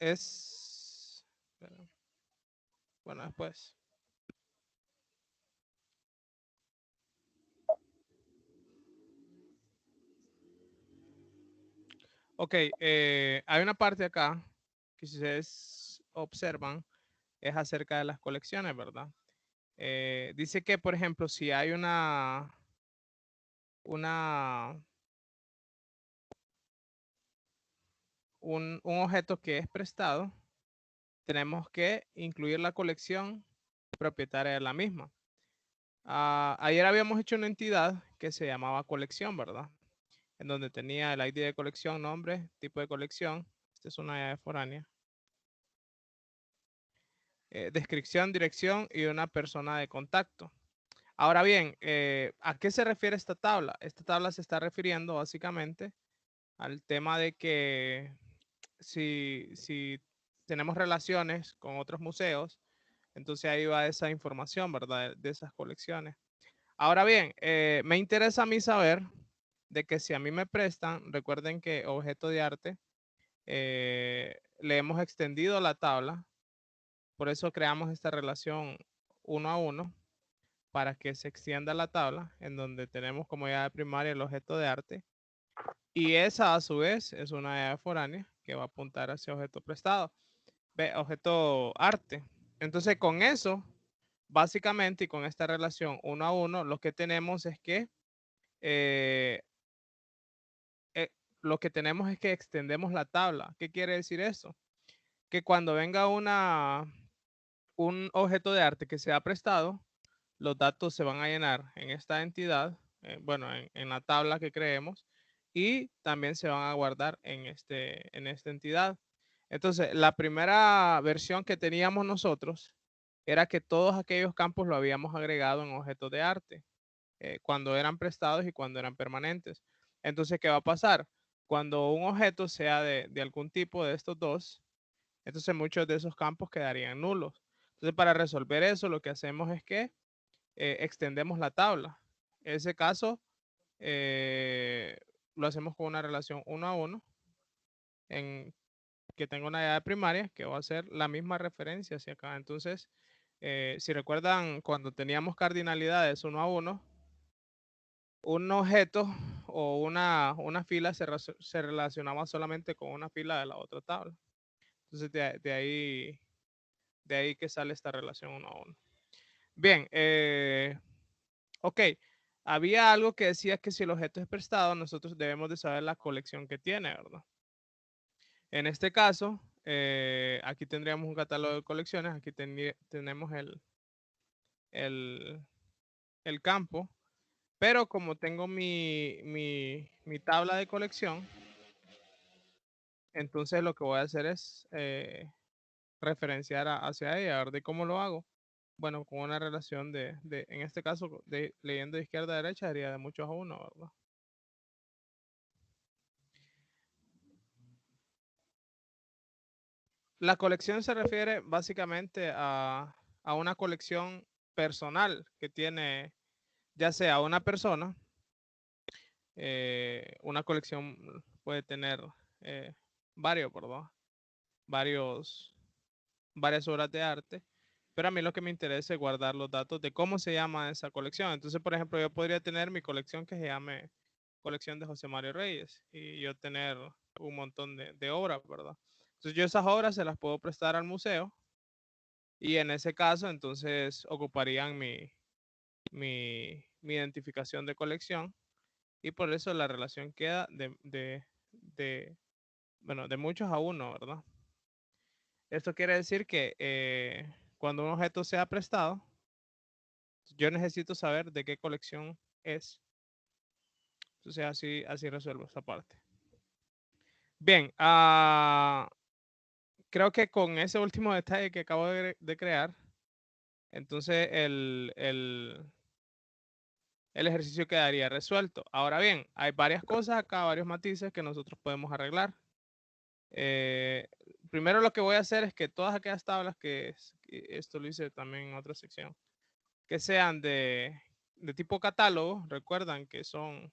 es, bueno, después. Ok, hay una parte acá que si ustedes observan es acerca de las colecciones, ¿verdad? Dice que, por ejemplo, si hay una, un objeto que es prestado, tenemos que incluir la colección propietaria de la misma. Ayer habíamos hecho una entidad que se llamaba colección, ¿verdad? En donde tenía el ID de colección, nombre, tipo de colección. Esta es una llave foránea. Descripción, dirección y una persona de contacto. Ahora bien, ¿a qué se refiere esta tabla? Esta tabla se está refiriendo básicamente al tema de que si tenemos relaciones con otros museos, entonces ahí va esa información, ¿verdad? De esas colecciones. Ahora bien, me interesa a mí saber de que si a mí me prestan, recuerden que objeto de arte, le hemos extendido la tabla, por eso creamos esta relación uno a uno para que se extienda la tabla en donde tenemos como llave primaria el objeto de arte y esa a su vez es una llave foránea que va a apuntar hacia objeto prestado, objeto arte. Entonces con eso, básicamente y con esta relación uno a uno, lo que tenemos es que eh, eh, lo que tenemos es que extendemos la tabla. ¿Qué quiere decir eso? Que cuando venga un objeto de arte que sea prestado, los datos se van a llenar en esta entidad, bueno, en la tabla que creemos, y también se van a guardar en esta entidad. Entonces, la primera versión que teníamos nosotros era que todos aquellos campos lo habíamos agregado en objetos de arte, cuando eran prestados y cuando eran permanentes. Entonces, ¿qué va a pasar? Cuando un objeto sea de algún tipo de estos dos, entonces muchos de esos campos quedarían nulos. Entonces, para resolver eso, lo que hacemos es que extendemos la tabla. En ese caso, eh, lo hacemos con una relación uno a uno, en que tengo una llave primaria que va a ser la misma referencia hacia acá. Entonces, si recuerdan, cuando teníamos cardinalidades uno a uno, un objeto o una fila se relacionaba solamente con una fila de la otra tabla. Entonces, de ahí que sale esta relación uno a uno. Bien, ok. Había algo que decía que si el objeto es prestado, nosotros debemos de saber la colección que tiene, ¿verdad? En este caso, aquí tendríamos un catálogo de colecciones, aquí tenemos el, el campo, pero como tengo mi tabla de colección, entonces lo que voy a hacer es referenciar hacia ella, a ver de cómo lo hago. Bueno, con una relación en este caso, leyendo de izquierda a derecha, sería de muchos a uno, ¿verdad? La colección se refiere básicamente a una colección personal que tiene ya sea una persona, una colección puede tener eh, varios, ¿verdad? Varios, varias obras de arte, pero a mí lo que me interesa es guardar los datos de cómo se llama esa colección. Entonces, por ejemplo, yo podría tener mi colección que se llame colección de José Mario Reyes y yo tener un montón de obras, ¿verdad? Entonces yo esas obras se las puedo prestar al museo y en ese caso entonces ocuparían mi identificación de colección y por eso la relación queda bueno, de muchos a uno, ¿verdad? Esto quiere decir que cuando un objeto sea prestado, yo necesito saber de qué colección es. Entonces así resuelvo esa parte. Bien, creo que con ese último detalle que acabo de crear, entonces el ejercicio quedaría resuelto. Ahora bien, hay varias cosas acá, varios matices que nosotros podemos arreglar. Eh, Primero lo que voy a hacer es que todas aquellas tablas que esto lo hice también en otra sección, que sean de tipo catálogo, recuerdan que son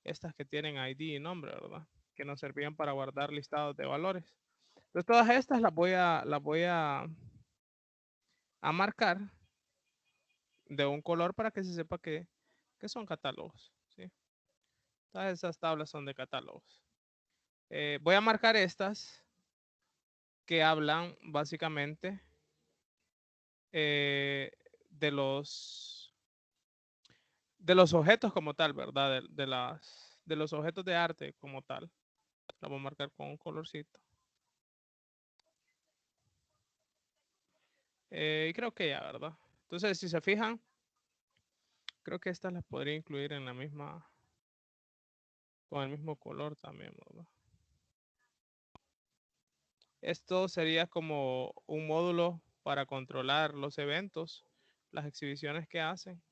estas que tienen ID y nombre, ¿verdad? Que nos servían para guardar listados de valores. Entonces todas estas las voy a marcar de un color para que se sepa que son catálogos, ¿sí? Todas esas tablas son de catálogos. Voy a marcar estas que hablan básicamente de los objetos como tal, ¿verdad? De los objetos de arte como tal. La voy a marcar con un colorcito. Y creo que ya, ¿verdad? Entonces, si se fijan, creo que estas las podría incluir en la misma, con el mismo color también, ¿verdad? Esto sería como un módulo para controlar los eventos, las exhibiciones que hacen.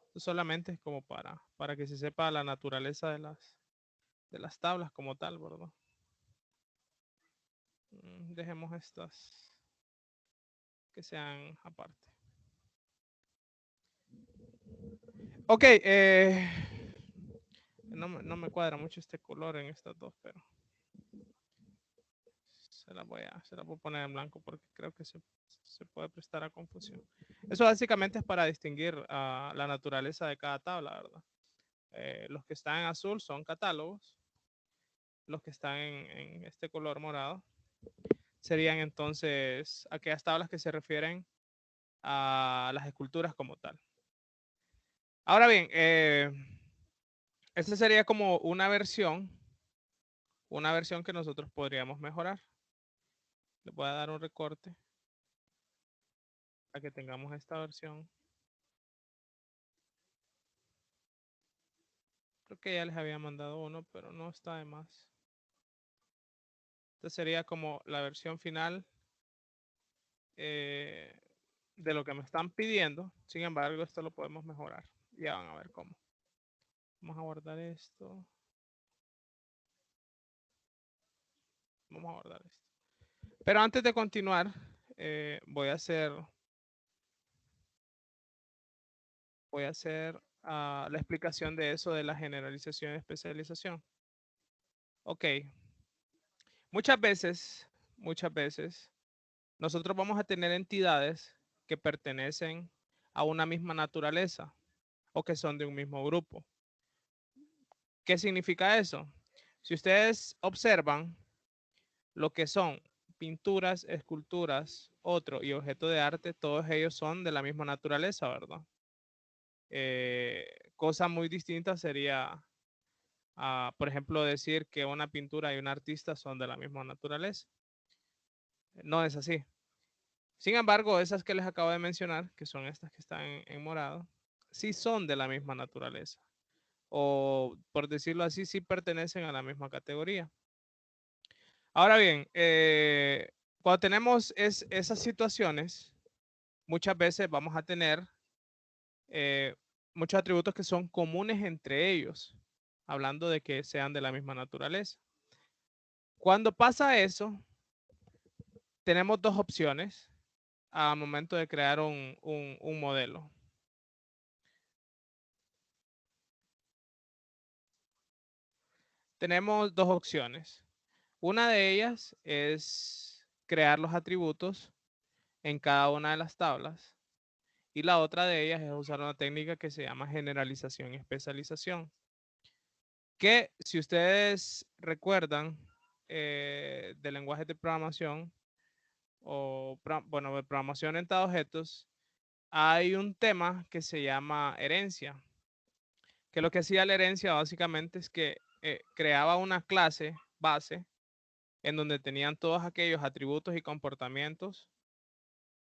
Esto solamente es como para que se sepa la naturaleza de las tablas como tal, ¿verdad? Dejemos estas que sean aparte. Ok, no me cuadra mucho este color en estas dos, pero se las voy a poner en blanco porque creo que se puede prestar a confusión. Eso básicamente es para distinguir la naturaleza de cada tabla, ¿verdad? Los que están en azul son catálogos, los que están en este color morado serían entonces aquellas tablas que se refieren a las esculturas como tal. Ahora bien, esta sería como una versión que nosotros podríamos mejorar. Le voy a dar un recorte para que tengamos esta versión. Creo que ya les había mandado uno, pero no está de más. Esta sería como la versión final de lo que me están pidiendo. Sin embargo, esto lo podemos mejorar. Ya van a ver cómo. Vamos a guardar esto. Vamos a guardar esto. Pero antes de continuar, voy a hacer la explicación de eso de la generalización y especialización. Ok. Muchas veces, nosotros vamos a tener entidades que pertenecen a una misma naturaleza o que son de un mismo grupo. ¿Qué significa eso? Si ustedes observan lo que son pinturas, esculturas, otro y objetos de arte, todos ellos son de la misma naturaleza, ¿verdad? Cosa muy distinta sería, por ejemplo, decir que una pintura y un artista son de la misma naturaleza. No es así. Sin embargo, esas que les acabo de mencionar, que son estas que están en morado, sí son de la misma naturaleza. O por decirlo así, sí pertenecen a la misma categoría. Ahora bien, cuando tenemos esas situaciones, muchas veces vamos a tener muchos atributos que son comunes entre ellos, hablando de que sean de la misma naturaleza. Cuando pasa eso, tenemos dos opciones al momento de crear un modelo. Tenemos dos opciones. Una de ellas es crear los atributos en cada una de las tablas. Y la otra de ellas es usar una técnica que se llama generalización y especialización. Que si ustedes recuerdan de lenguajes de programación o bueno, de programación orientada a objetos, hay un tema que se llama herencia. Que lo que hacía la herencia básicamente es que creaba una clase base en donde tenían todos aquellos atributos y comportamientos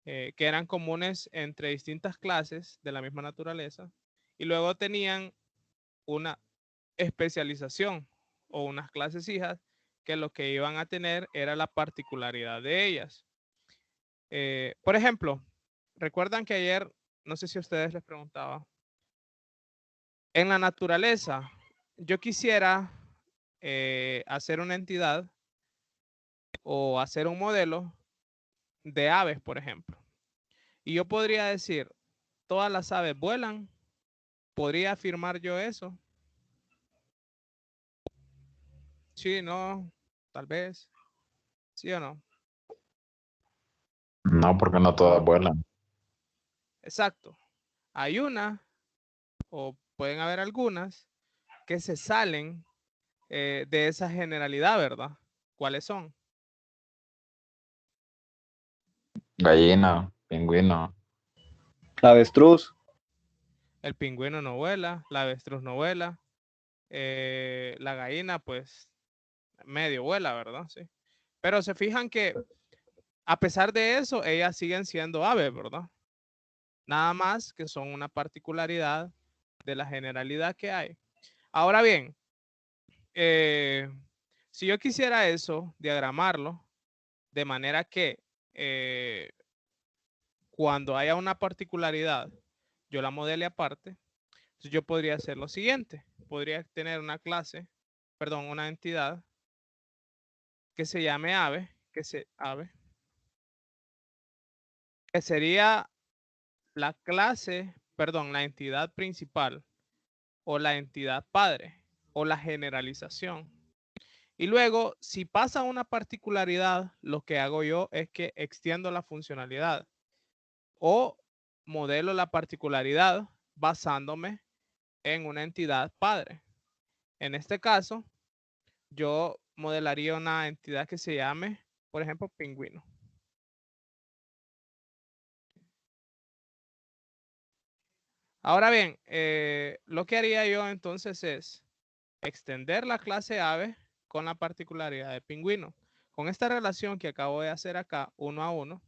que eran comunes entre distintas clases de la misma naturaleza, y luego tenían una especialización o unas clases hijas que lo que iban a tener era la particularidad de ellas. Por ejemplo, recuerdan que ayer, no sé si a ustedes les preguntaba, en la naturaleza, yo quisiera hacer una entidad o hacer un modelo de aves, por ejemplo. Y yo podría decir, todas las aves vuelan. ¿Podría afirmar yo eso? Sí, no, tal vez. ¿Sí o no? No, porque no todas vuelan. Exacto. Hay una, o pueden haber algunas, que se salen de esa generalidad, ¿verdad? ¿Cuáles son? Gallina, pingüino. Avestruz. El pingüino no vuela, la avestruz no vuela, la gallina, pues, medio vuela, ¿verdad? Sí. Pero se fijan que a pesar de eso, ellas siguen siendo aves, ¿verdad? Nada más que son una particularidad de la generalidad que hay. Ahora bien, si yo quisiera eso, diagramarlo, de manera que eh, cuando haya una particularidad, yo la modele aparte, entonces yo podría hacer lo siguiente. Podría tener una clase, perdón, una entidad que se llame ave, que sería la clase, perdón, la entidad principal o la entidad padre o la generalización. Y luego, si pasa una particularidad, lo que hago yo es que extiendo la funcionalidad o modelo la particularidad basándome en una entidad padre. En este caso, yo modelaría una entidad que se llame, por ejemplo, pingüino. Ahora bien, lo que haría yo entonces es extender la clase ave con la particularidad de pingüino. Con esta relación que acabo de hacer acá, 1 a 1,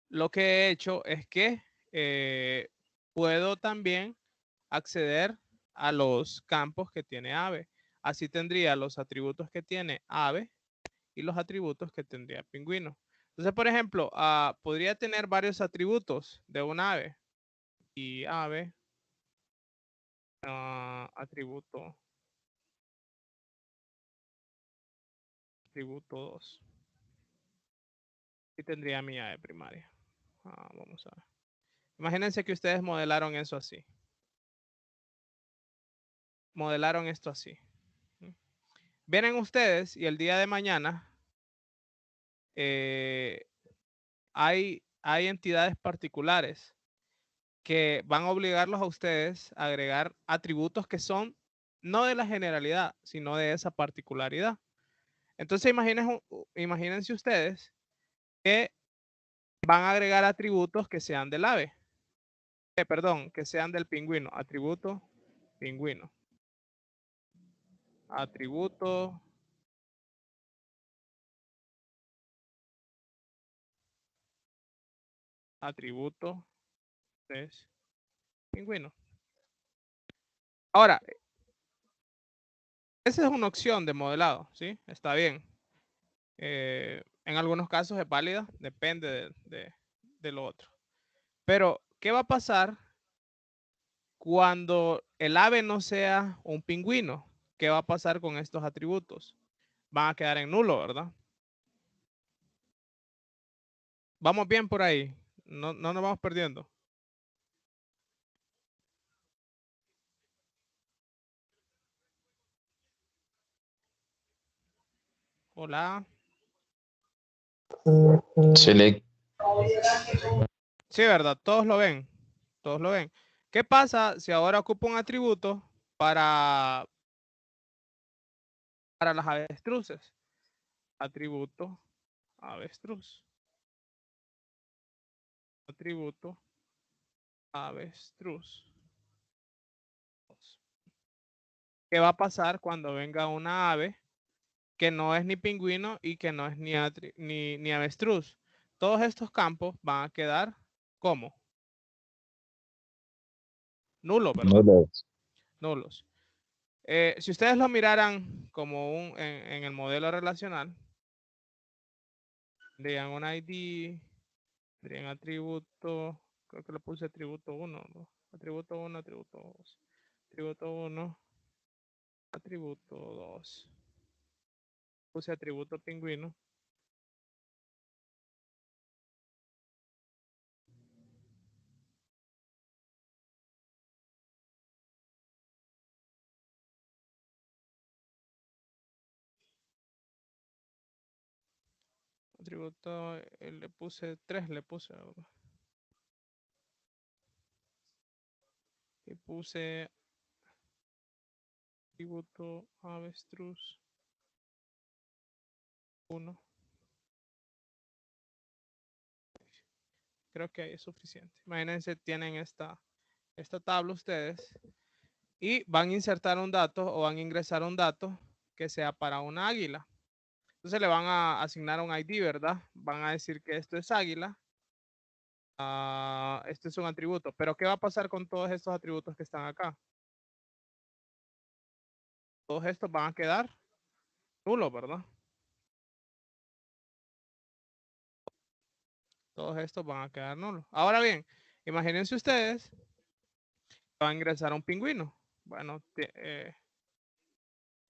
lo que he hecho es que puedo también acceder a los campos que tiene ave. Así tendría los atributos que tiene ave y los atributos que tendría pingüino. Entonces, por ejemplo, podría tener varios atributos de un ave. Y ave, atributo 2. Y tendría mi ave primaria. Vamos a ver. Imagínense que ustedes modelaron eso así. Modelaron esto así. Vienen ustedes y el día de mañana hay entidades particulares que van a obligarlos a ustedes a agregar atributos que son no de la generalidad, sino de esa particularidad. Entonces imagínense ustedes que van a agregar atributos que sean del ave. Perdón, que sean del pingüino. Atributo pingüino. Atributo atributo es pingüino. Ahora, esa es una opción de modelado, ¿sí? Está bien. En algunos casos es válida, depende de lo otro. Pero, ¿qué va a pasar cuando el ave no sea un pingüino? ¿Qué va a pasar con estos atributos? Van a quedar en nulo, ¿verdad? Vamos bien por ahí. No nos vamos perdiendo. Hola. Chile. Sí, ¿verdad? Todos lo ven. Todos lo ven. ¿Qué pasa si ahora ocupo un atributo para las avestruces? Atributo avestruz. Atributo avestruz. ¿Qué va a pasar cuando venga una ave que no es ni pingüino y que no es ni avestruz? Todos estos campos van a quedar como nulos, ¿verdad? Nulos. Nulos. Si ustedes lo miraran como en el modelo relacional, tendrían un ID, tendrían atributo, creo que le puse atributo 1, ¿no? Atributo 1, atributo 2, atributo 1, atributo 2. Puse atributo pingüino. Atributo, le puse 3, le puse. ¿verdad? Y puse atributo avestruz 1. Creo que ahí es suficiente. Imagínense, tienen esta tabla ustedes y van a insertar un dato o van a ingresar un dato que sea para una águila. Entonces le van a asignar un ID, ¿verdad? Van a decir que esto es águila. Este es un atributo. Pero ¿qué va a pasar con todos estos atributos que están acá? Todos estos van a quedar nulos, ¿verdad? Todos estos van a quedar nulos. Ahora bien, imagínense ustedes, van a ingresar a un pingüino. Bueno,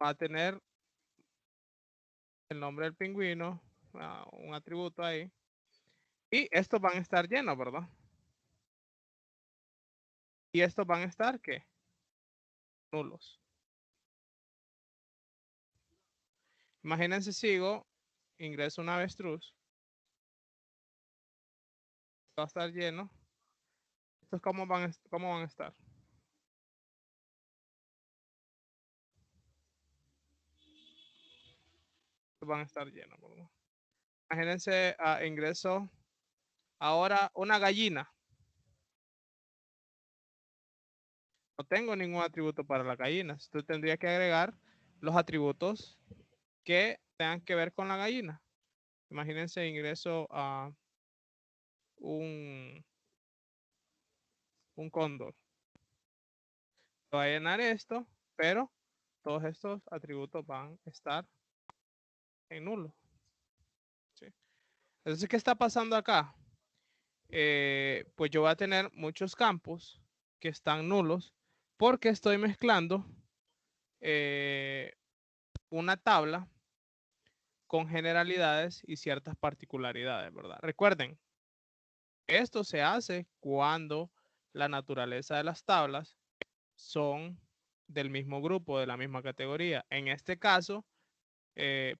va a tener el nombre del pingüino, un atributo ahí. Y estos van a estar llenos, ¿verdad? Y estos van a estar, ¿qué? Nulos. Imagínense, sigo, ingreso un avestruz. Va a estar lleno. ¿Estos cómo van a estar? Estos van a estar llenos, ¿verdad? Imagínense, ingreso ahora una gallina. No tengo ningún atributo para las gallinas. Entonces tendría que agregar los atributos que tengan que ver con la gallina. Imagínense, ingreso a un cóndor. Voy a llenar esto, pero todos estos atributos van a estar en nulo. ¿Sí? Entonces, ¿qué está pasando acá? Pues yo voy a tener muchos campos que están nulos porque estoy mezclando una tabla con generalidades y ciertas particularidades, ¿verdad? Recuerden, esto se hace cuando la naturaleza de las tablas son del mismo grupo, de la misma categoría. En este caso,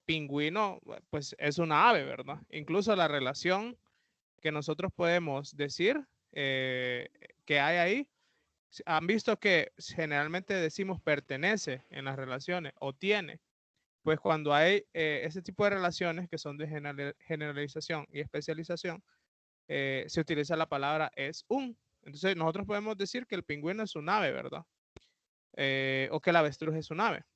pingüino, pues es una ave, ¿verdad? Incluso la relación que nosotros podemos decir que hay ahí, han visto que generalmente decimos pertenece en las relaciones o tiene. Pues cuando hay ese tipo de relaciones que son de generalización y especialización, se utiliza la palabra es un. Entonces nosotros podemos decir que el pingüino es un ave, ¿verdad? O que el avestruz es un ave.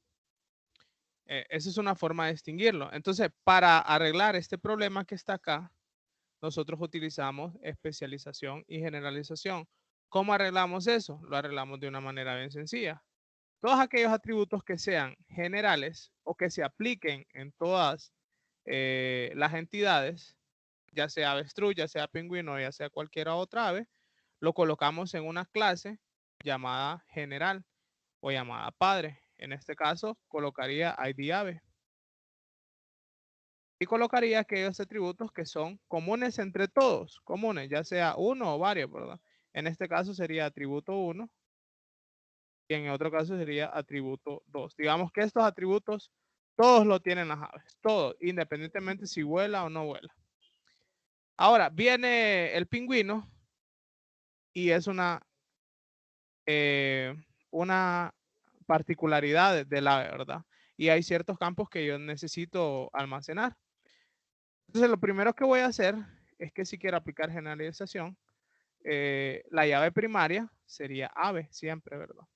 Esa es una forma de distinguirlo. Entonces, para arreglar este problema que está acá, nosotros utilizamos especialización y generalización. ¿Cómo arreglamos eso? Lo arreglamos de una manera bien sencilla. Todos aquellos atributos que sean generales o que se apliquen en todas las entidades, ya sea avestruz, ya sea pingüino, ya sea cualquier otra ave, lo colocamos en una clase llamada general o llamada padre. En este caso, colocaría ID ave. Y colocaría aquellos atributos que son comunes entre todos, comunes, ya sea uno o varios, ¿verdad? En este caso sería atributo 1 y en otro caso sería atributo 2. Digamos que estos atributos todos lo tienen las aves, todos, independientemente si vuela o no vuela. Ahora, viene el pingüino y es una particularidad del ave, ¿verdad? Y hay ciertos campos que yo necesito almacenar. Entonces, lo primero que voy a hacer es que si quiero aplicar generalización, la llave primaria sería ave siempre, ¿verdad?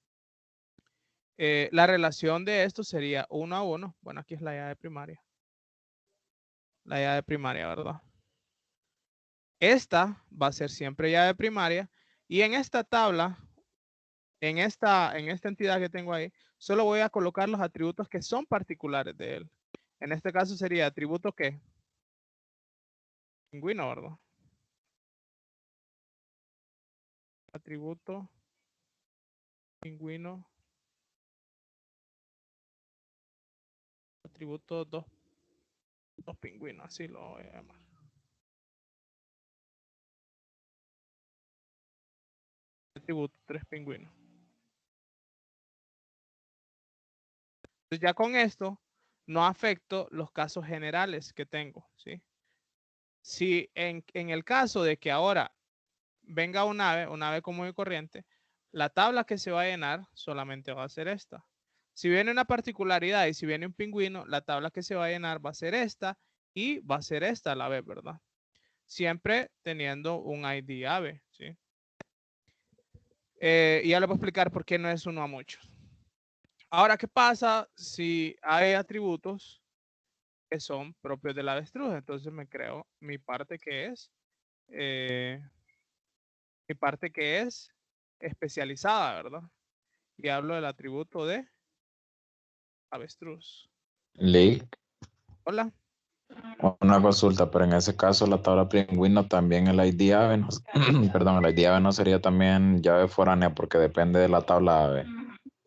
La relación de esto sería 1 a 1. Bueno, aquí es la llave primaria. La llave primaria, ¿verdad? Esta va a ser siempre llave primaria. Y en esta tabla, en esta entidad que tengo ahí, solo voy a colocar los atributos que son particulares de él. En este caso sería atributo ¿qué? Pingüino, ¿verdad? Atributo pingüino. Atributo 2 pingüinos, así lo voy a llamar. Atributo 3 pingüinos. Entonces ya con esto no afecto los casos generales que tengo, ¿sí? Si en el caso de que ahora venga un ave común y corriente, la tabla que se va a llenar solamente va a ser esta. Si viene una particularidad y si viene un pingüino, la tabla que se va a llenar va a ser esta y va a ser esta a la vez, ¿verdad? Siempre teniendo un ID ave, ¿sí? Y ya les voy a explicar por qué no es uno a muchos. Ahora, ¿qué pasa si hay atributos que son propios del avestruz? Entonces me creo mi parte que es especializada, ¿verdad? Y hablo del atributo de avestruz. Lick, Hola. una consulta, pero en ese caso la tabla pingüino también el ID ave, no, perdón, el ID ave no sería también llave foránea porque depende de la tabla ave.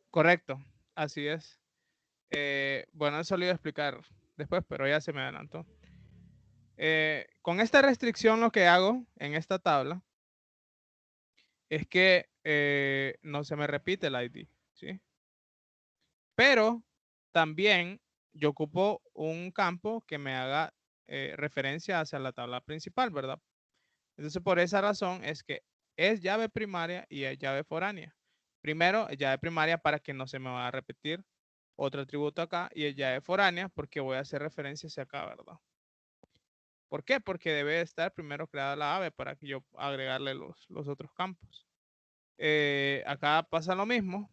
Correcto, así es. Bueno, eso lo iba a explicar después, pero ya se me adelantó. Con esta restricción lo que hago en esta tabla es que no se me repite el ID, ¿sí? Pero también yo ocupo un campo que me haga referencia hacia la tabla principal, ¿verdad? Entonces, por esa razón es que es llave primaria y es llave foránea. Primero, llave primaria para que no se me vaya a repetir otro atributo acá y es llave foránea porque voy a hacer referencia hacia acá, ¿verdad? ¿Por qué? Porque debe estar primero creada la ave para que yo agregarle los otros campos. Acá pasa lo mismo.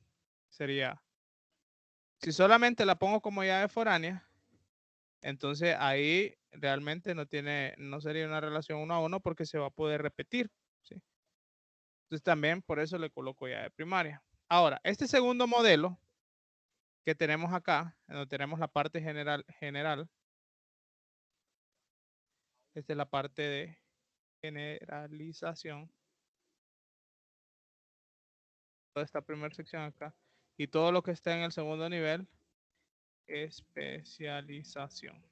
Sería, si solamente la pongo como llave foránea, entonces ahí realmente no sería una relación 1 a 1 porque se va a poder repetir, ¿sí? Entonces también por eso le coloco llave primaria. Ahora, este segundo modelo que tenemos acá, donde tenemos la parte general, esta es la parte de generalización. Toda esta primera sección acá. Y todo lo que está en el segundo nivel, especialización.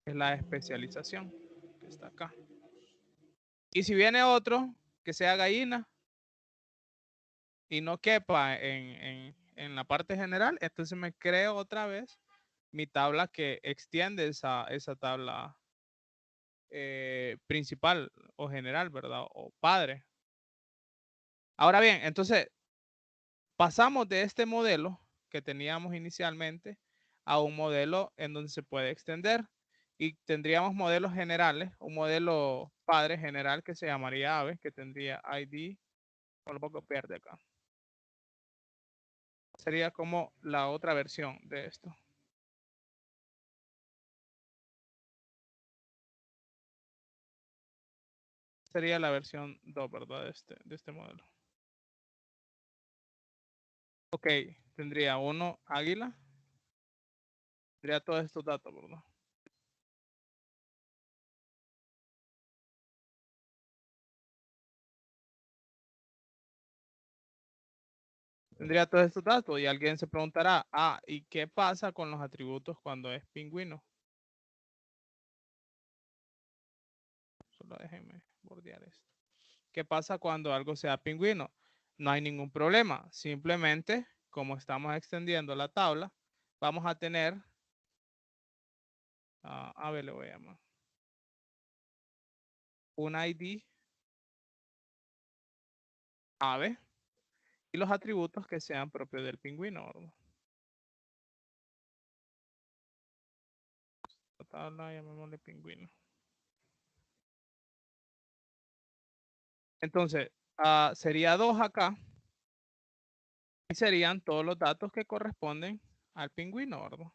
Es la especialización que está acá. Y si viene otro que sea gallina y no quepa en la parte general, entonces me creo otra vez mi tabla que extiende esa tabla principal o general, ¿verdad? O padre. Ahora bien, entonces pasamos de este modelo que teníamos inicialmente a un modelo en donde se puede extender y tendríamos modelos generales, un modelo padre general que se llamaría ave, que tendría ID, con lo poco pierde acá. Sería como la otra versión de esto. Sería la versión 2, ¿verdad? De este modelo. Ok, tendría uno águila. Tendría todos estos datos, ¿verdad? Tendría todos estos datos y alguien se preguntará, ¿y qué pasa con los atributos cuando es pingüino? Solo déjenme bordear esto. ¿Qué pasa cuando algo sea pingüino? No hay ningún problema. Simplemente, como estamos extendiendo la tabla, vamos a tener, a ver, le voy a llamar, un ID ave y los atributos que sean propios del pingüino, ¿verdad? La tabla, llamémosle pingüino. Entonces, sería 2 acá. Y serían todos los datos que corresponden al pingüino, ¿verdad?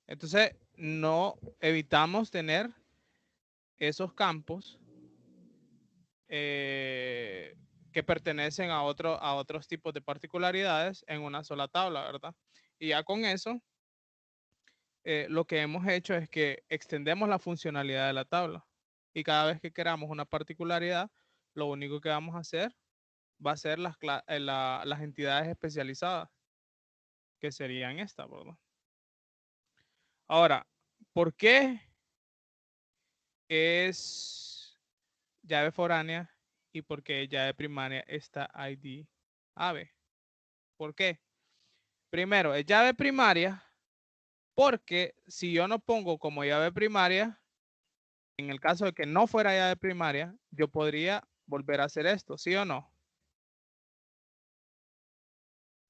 Entonces, no evitamos tener esos campos que pertenecen a otros tipos de particularidades en una sola tabla, ¿verdad? Y ya con eso, lo que hemos hecho es que extendemos la funcionalidad de la tabla. Y cada vez que queramos una particularidad, lo único que vamos a hacer va a ser las entidades especializadas, que serían estas, ¿verdad? Ahora, ¿por qué es llave foránea y por qué llave primaria está ID ave? ¿Por qué? Primero, es llave primaria, porque si yo no pongo como llave primaria, en el caso de que no fuera llave primaria, yo podría volver a hacer esto, ¿sí o no?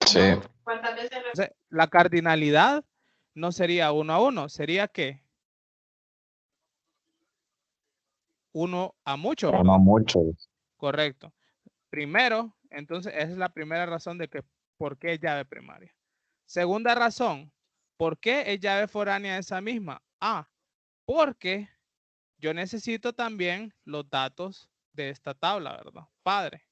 Sí. Entonces, la cardinalidad no sería 1 a 1, sería ¿qué? 1 a mucho, ¿verdad? 1 a muchos. Correcto. Primero, entonces esa es la primera razón de que por qué es llave primaria. Segunda razón, ¿por qué es llave foránea esa misma? Porque yo necesito también los datos de esta tabla, ¿verdad? Padre.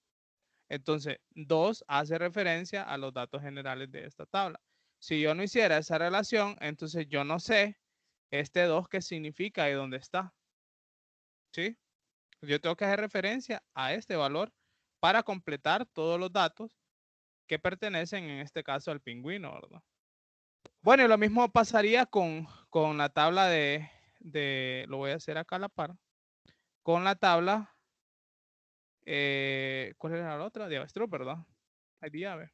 Entonces, 2 hace referencia a los datos generales de esta tabla. Si yo no hiciera esa relación, entonces yo no sé este 2 qué significa y dónde está. ¿Sí? Yo tengo que hacer referencia a este valor para completar todos los datos que pertenecen en este caso al pingüino, ¿verdad? Bueno, y lo mismo pasaría con la tabla lo voy a hacer acá a la par, con la tabla, ¿cuál era la otra? De avestruz, ¿verdad? Hay llave.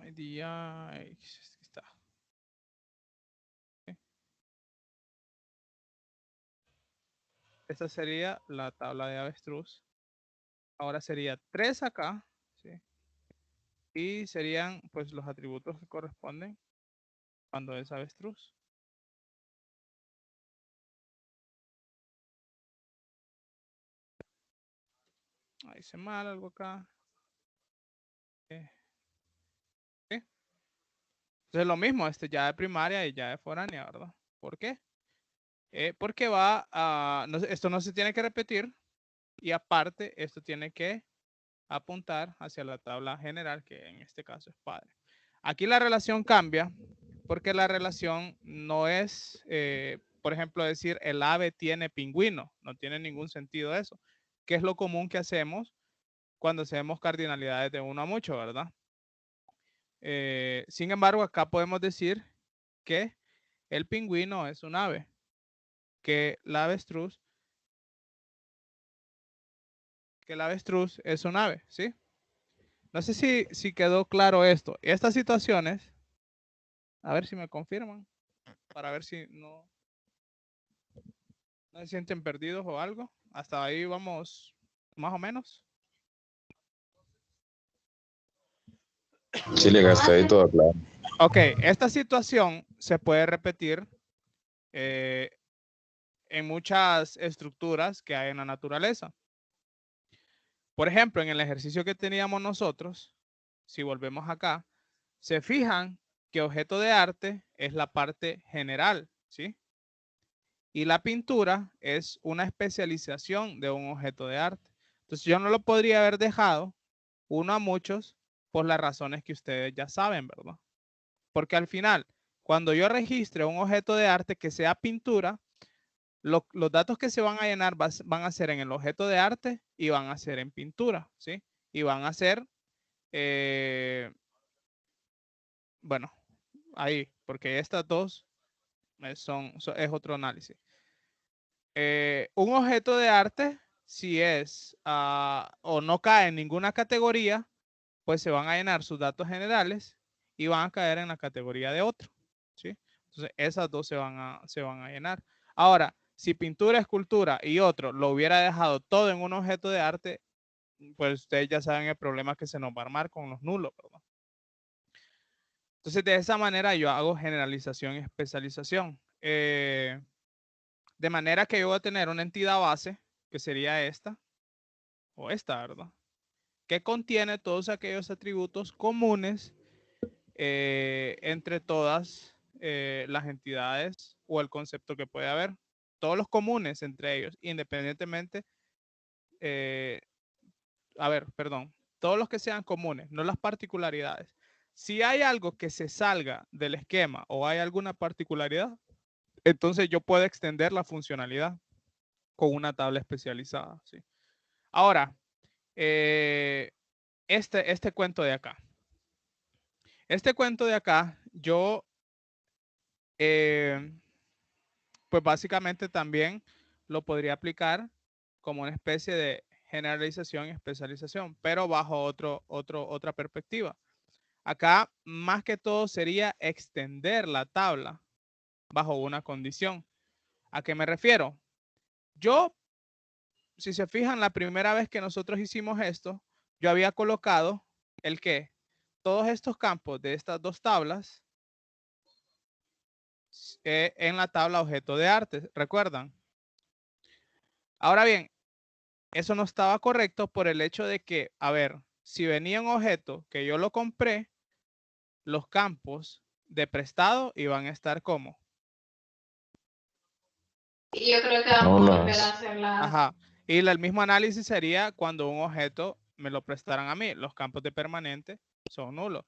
Ahí está. Esta sería la tabla de avestruz. Ahora sería 3 acá, ¿sí? Y serían pues los atributos que corresponden cuando es avestruz. Ahí hice mal algo acá. ¿Sí? Entonces lo mismo, ya de primaria y ya de foránea, ¿verdad? ¿Por qué? Porque esto no se tiene que repetir y aparte esto tiene que apuntar hacia la tabla general, que en este caso es padre. Aquí la relación cambia porque la relación no es, por ejemplo, decir el ave tiene pingüino. No tiene ningún sentido eso. Que es lo común que hacemos cuando hacemos cardinalidades de 1 a mucho, ¿verdad? Sin embargo, acá podemos decir que el pingüino es un ave, que la avestruz es un ave, ¿sí? No sé si quedó claro esto. Estas situaciones, a ver si me confirman, para ver si no se sienten perdidos o algo. Hasta ahí vamos más o menos. Sí, le gasté ahí todo claro. Ok, esta situación se puede repetir en muchas estructuras que hay en la naturaleza. Por ejemplo, en el ejercicio que teníamos nosotros, si volvemos acá, se fijan que objeto de arte es la parte general, ¿sí? Y la pintura es una especialización de un objeto de arte. Entonces yo no lo podría haber dejado 1 a muchos por las razones que ustedes ya saben, ¿verdad? Porque al final, cuando yo registre un objeto de arte que sea pintura, los datos que se van a llenar van a ser en el objeto de arte y van a ser en pintura, ¿sí? Y van a ser, bueno, ahí, porque estas dos es otro análisis. Un objeto de arte, si es o no cae en ninguna categoría, pues se van a llenar sus datos generales y van a caer en la categoría de otro, ¿sí? Entonces, esas dos se van a llenar. Ahora, si pintura, escultura y otro lo hubiera dejado todo en un objeto de arte, pues ustedes ya saben el problema que se nos va a armar con los nulos, ¿verdad? Entonces, de esa manera yo hago generalización y especialización. De manera que yo voy a tener una entidad base, que sería esta, o esta, ¿verdad? Que contiene todos aquellos atributos comunes entre todas las entidades o el concepto que puede haber. Todos los comunes entre ellos, independientemente, todos los que sean comunes, no las particularidades. Si hay algo que se salga del esquema o hay alguna particularidad, entonces yo puedo extender la funcionalidad con una tabla especializada, ¿sí? Ahora, este cuento de acá. Este cuento de acá, yo, pues básicamente también lo podría aplicar como una especie de generalización y especialización, pero bajo otra perspectiva. Acá, más que todo, sería extender la tabla bajo una condición. ¿A qué me refiero? Yo, si se fijan, la primera vez que nosotros hicimos esto, yo había colocado el que todos estos campos de estas dos tablas en la tabla objeto de arte, ¿recuerdan? Ahora bien, eso no estaba correcto por el hecho de que, a ver, si venía un objeto que yo lo compré, los campos de prestado iban a estar como. Y yo creo que vamos a volver a hacer la... Ajá. Y el mismo análisis sería cuando un objeto me lo prestaran a mí. Los campos de permanente son nulos.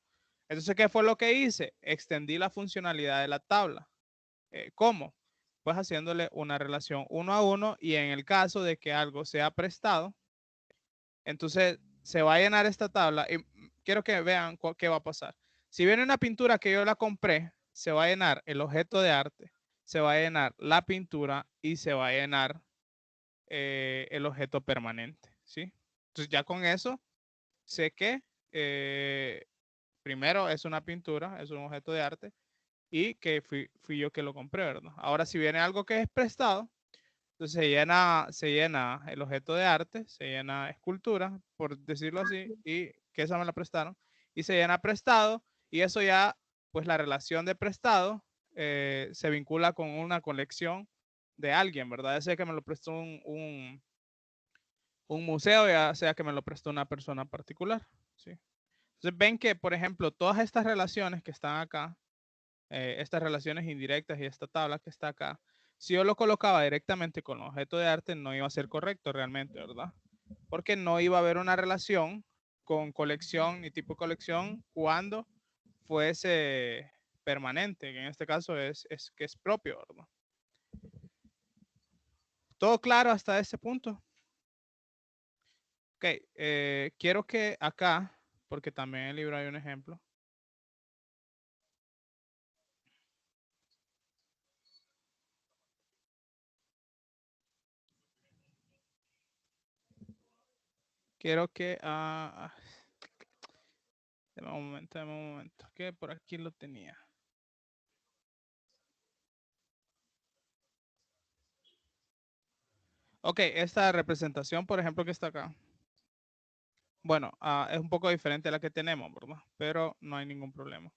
Entonces, ¿qué fue lo que hice? Extendí la funcionalidad de la tabla. ¿Cómo? Pues haciéndole una relación 1 a 1 y en el caso de que algo sea prestado, entonces se va a llenar esta tabla y quiero que vean qué va a pasar. Si viene una pintura que yo la compré, se va a llenar el objeto de arte, se va a llenar la pintura y se va a llenar el objeto permanente, ¿sí? Entonces ya con eso sé que primero es una pintura, es un objeto de arte y que fui yo que lo compré, ¿verdad? Ahora si viene algo que es prestado, entonces se llena el objeto de arte, se llena escultura, por decirlo así, y que esa me la prestaron, y se llena prestado, y eso ya, pues la relación de prestado se vincula con una colección de alguien, ¿verdad? Ya sea que me lo prestó un museo, ya sea que me lo prestó una persona particular, ¿sí? Entonces ven que, por ejemplo, todas estas relaciones que están acá, estas relaciones indirectas y esta tabla que está acá, si yo lo colocaba directamente con el objeto de arte, no iba a ser correcto realmente, ¿verdad? Porque no iba a haber una relación con colección ni tipo de colección cuando fuese permanente, que en este caso es que es propio, ¿verdad? ¿Todo claro hasta ese punto? Ok, quiero que acá, porque también en el libro hay un ejemplo. Quiero que... dame un momento, que por aquí lo tenía. Ok, esta representación, por ejemplo, que está acá. Bueno, es un poco diferente a la que tenemos, ¿verdad? Pero no hay ningún problema.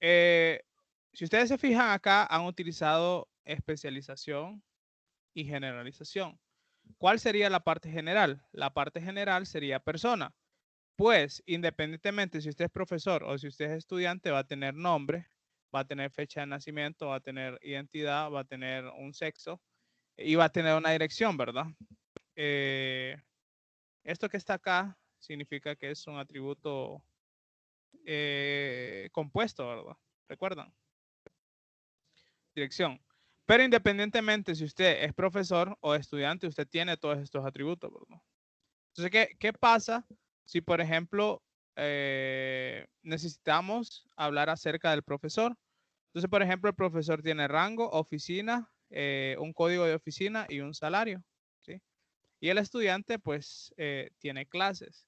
Si ustedes se fijan acá, han utilizado especialización y generalización. ¿Cuál sería la parte general? La parte general sería persona. Pues, independientemente si usted es profesor o si usted es estudiante, va a tener nombre, va a tener fecha de nacimiento, va a tener identidad, va a tener un sexo y va a tener una dirección, ¿verdad? Esto que está acá significa que es un atributo compuesto, ¿verdad? ¿Recuerdan? Dirección. Pero independientemente si usted es profesor o estudiante, usted tiene todos estos atributos, ¿verdad? Entonces, ¿qué pasa si, por ejemplo, necesitamos hablar acerca del profesor? Entonces, por ejemplo, el profesor tiene rango, oficina, un código de oficina y un salario, ¿sí? Y el estudiante, pues, tiene clases.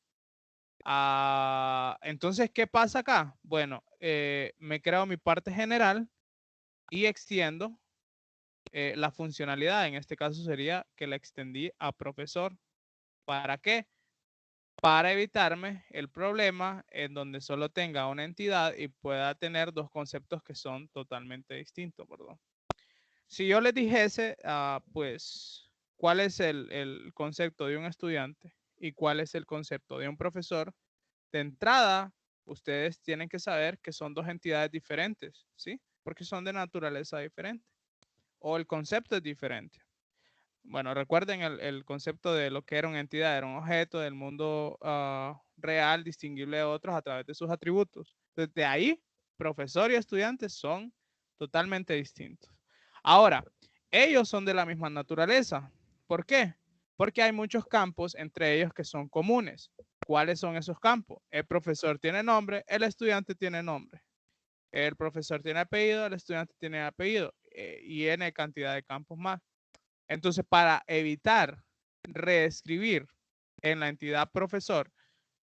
Entonces, ¿qué pasa acá? Bueno, me creo mi parte general y extiendo la funcionalidad. En este caso sería que la extendí a profesor. ¿Para qué? Para evitarme el problema en donde solo tenga una entidad y pueda tener dos conceptos que son totalmente distintos, ¿verdad? Si yo les dijese, pues, cuál es el concepto de un estudiante y cuál es el concepto de un profesor, de entrada, ustedes tienen que saber que son dos entidades diferentes, ¿sí? Porque son de naturaleza diferente o el concepto es diferente. Bueno, recuerden el concepto de lo que era una entidad, era un objeto del mundo real, distinguible de otros a través de sus atributos. Desde ahí, profesor y estudiantes son totalmente distintos. Ahora, ellos son de la misma naturaleza. ¿Por qué? Porque hay muchos campos entre ellos que son comunes. ¿Cuáles son esos campos? El profesor tiene nombre, el estudiante tiene nombre. El profesor tiene apellido, el estudiante tiene apellido y N cantidad de campos más. Entonces, para evitar reescribir en la entidad profesor,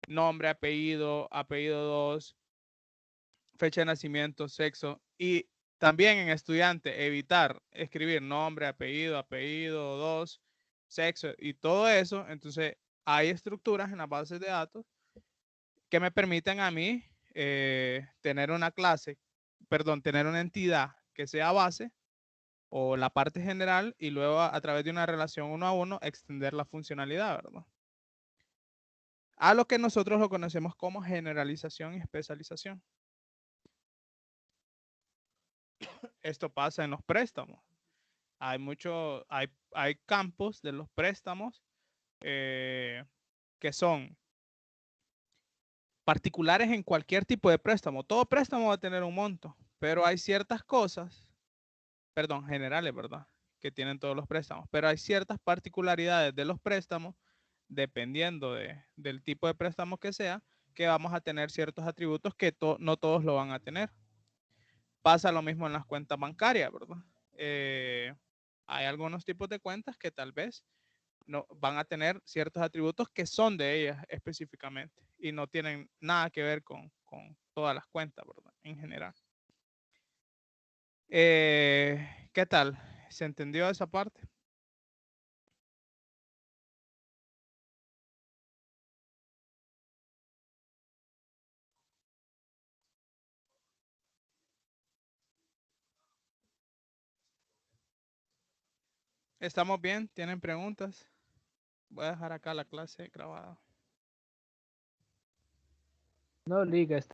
nombre, apellido, apellido 2, fecha de nacimiento, sexo, y también en estudiante evitar escribir nombre, apellido, apellido 2, sexo y todo eso. Entonces hay estructuras en las bases de datos que me permiten a mí tener una clase, perdón, tener una entidad que sea base o la parte general y luego a través de una relación 1 a 1 extender la funcionalidad, ¿verdad? A lo que nosotros lo conocemos como generalización y especialización. Esto pasa en los préstamos. Hay campos de los préstamos que son particulares en cualquier tipo de préstamo. Todo préstamo va a tener un monto, pero hay ciertas cosas, perdón, generales, ¿verdad? Que tienen todos los préstamos, pero hay ciertas particularidades de los préstamos, dependiendo del tipo de préstamo que sea, que vamos a tener ciertos atributos que no todos lo van a tener. Pasa lo mismo en las cuentas bancarias, ¿verdad? Hay algunos tipos de cuentas que tal vez no van a tener ciertos atributos que son de ellas específicamente y no tienen nada que ver con todas las cuentas, ¿verdad? En general. ¿Qué tal? ¿Se entendió esa parte? ¿Estamos bien? ¿Tienen preguntas? Voy a dejar acá la clase grabada. No, Liga,